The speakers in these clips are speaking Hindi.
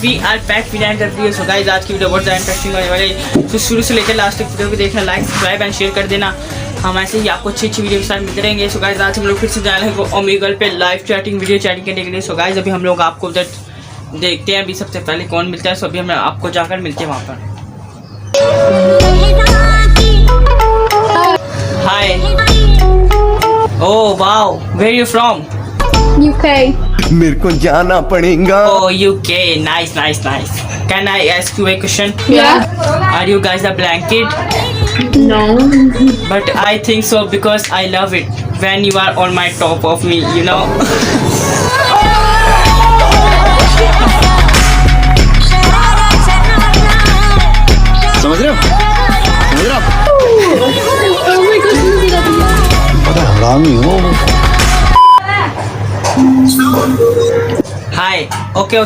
We are back with and video. So guys आज की वीडियो बहुत ज़्यादा इंटरेस्टिंग होने वाली है, तो शुरू से लेकर लास्ट तक वीडियो को देखना, लाइक सब्सक्राइब एंड शेयर कर देना। हम ऐसे ही आपको अच्छी वीडियो के साथ मिलते रहेंगे। सो गाइस आज हम लोग फिर से जा रहे हैं ओमेगल पे लाइव चैटिंग वीडियो चैटिंग करने के लिए। सो गाइस अभी हम लोग आपको उधर देखते हैं अभी सबसे पहले कौन मिलता है। सो अभी हम आपको जाकर मिलते हैं वहाँ पर। Hi, oh wow, where you from? UK. मेरे को जाना पड़ेगा। Oh, UK. Nice, nice, nice. Can I ask you a question? Yeah. Are you guys a blanket? No. But I think so because I love it when you are on my top of me, you know. समझ रहे हो? समझ रहे हो? Oh my God. बड़ा हरामी हो। Hi. Okay.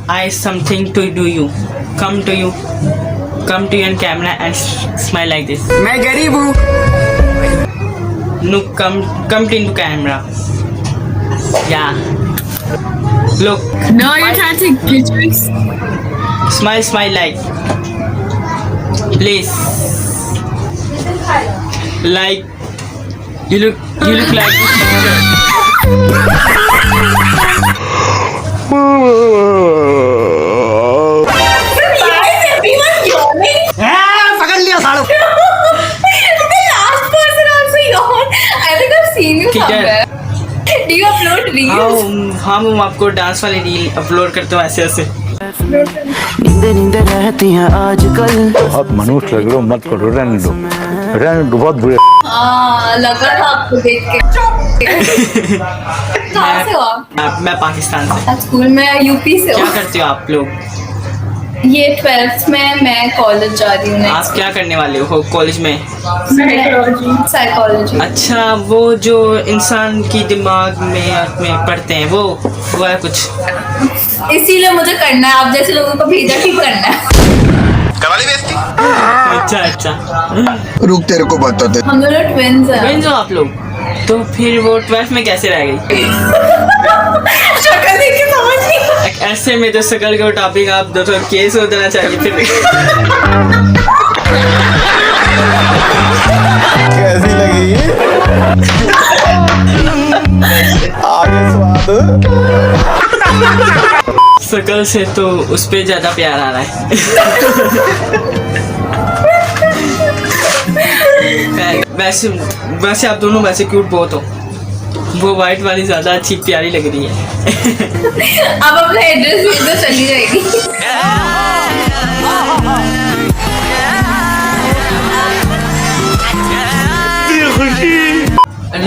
I have something to do you. Come to you on camera and smile like this. मैं गरीब हूँ। No, come into camera. Yeah. Look. No, you're trying to get tricks. Smile like. Please. Like. You look like this picture. पकड़ लिया सालों। Last person also yawned. I think I've seen you somewhere. Do you upload reels? हाँ हम आपको डांस वाले रील अपलोड करते हो ऐसे। नींदे रहती हैं आजकल। बहुत मनुष्य लग रहे हो, मत करो, रहने दो, बहुत बुरे। लगा था आपको देख के। कहाँ से हो आप? मैं पाकिस्तान से। स्कूल में यूपी से हो? क्या करते हो आप लोग? ये 12th में मैं कॉलेज जा रही हूँ। आप क्या करने वाले हो कॉलेज में? साइकोलॉजी। अच्छा, वो जो इंसान की दिमाग में पढ़ते हैं वो है कुछ, इसीलिए मुझे करना है। आप जैसे लोगों को भेजा ठीक करना है। कवाली बेइज्जती। अच्छा। रुक तेरे को बताते। हम दोनों ट्विंस हैं। ट्विंस हो आप लोग? तो फिर वो 12th में कैसे रह गई? शक्ल देख के समझ नहीं। ऐसे में तो शकल का टॉपिक आप दो तो केस हो देना चाहिए फिर। कैसी लगी? आगे स्वाद। शकल से तो उस पे ज्यादा प्यार आ रहा है। वैसे आप दोनों वैसे क्यूट बहुत हो। वो वाइट वाली ज्यादा अच्छी प्यारी लग रही है। अब अपना एड्रेस भेज दो, चली जाएगी।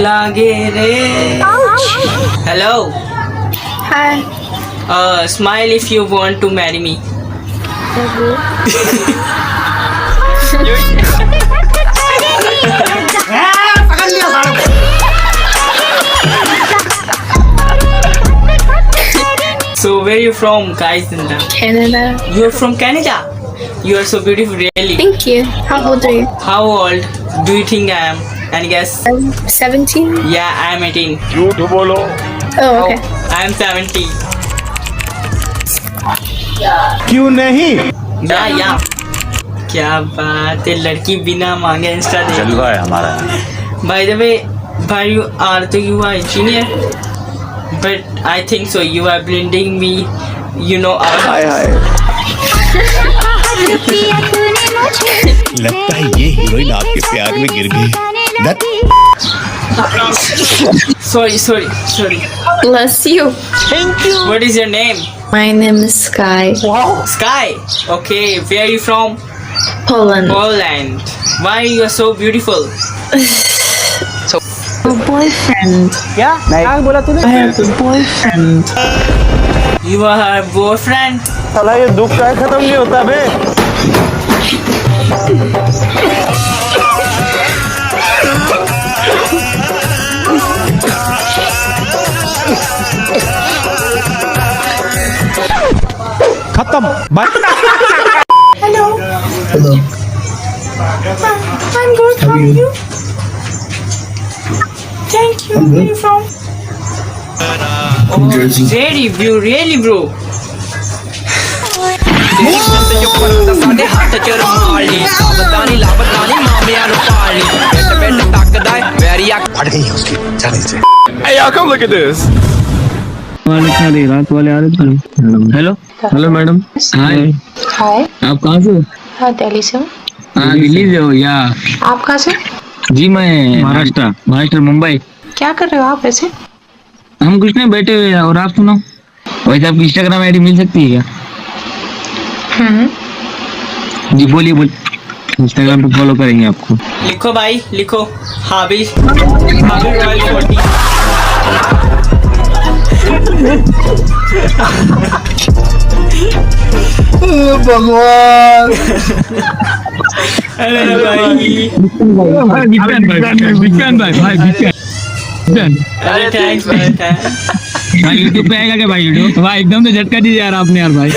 लागे रे। Hello. Hi. Smile if you want to marry me. So where you from, guys? Canada. You're from Canada. You are so beautiful, really. Thank you. How old are you? How old do you think I am? And guess? 17. Yeah, I am 18. झूठ बोलो। Oh, okay. I am 70. क्यों नहीं? या क्या बात है, लड़की बिना मांगे इंस्टा दे। जलवा है हमारा। By the way, you are engineer, but I think so you are blending me, you know. हाय हाय। लगता है ये हीरोइन आपके प्यार में गिर गई। Sorry. Bless you. What is your name? My name is Sky. Sky. Okay, where are you from? Poland. Poland. Why you are so beautiful? A boyfriend. क्या बोला तूने? I have a boyfriend. You are her boyfriend? साला ये दुख का खत्म नहीं होता बे। खत्म। Hello. I'm good. How are you? Thank you. Where are you from? Really, bro. तेरी सुनते जो परंदा साडे हत्थ च रुमाली सावधानी लावधानी मामिया नु पाली बेट बेट तकदा है वेरी अक फट गई है उसकी चल से Hey, y'all, come look at this. रात वाले आ रहे थे। Hello hello madam. Hi hi, आप कहाँ से हो? हाँ दिल्ली से हूँ। हाँ दिल्ली से हो या? आप कहाँ से? जी मैं महाराष्ट्र मुंबई। क्या कर रहे हो आप ऐसे? हम कुछ नहीं बैठे हुए हैं। और आप सुनो, वैसे आपकी इंस्टाग्राम आईडी मिल सकती है क्या? जी बोलिए इंस्टाग्राम पे फॉलो करेंगे आपको। लिखो भाई लिखो, हाबिल रॉयल 40। भगवान अरे भाई अरे थैंक्स भाई, यूट्यूब पे आएगा क्या भाई वीडियो? भाई एकदम से झटका दीजिए यार आपने यार भाई।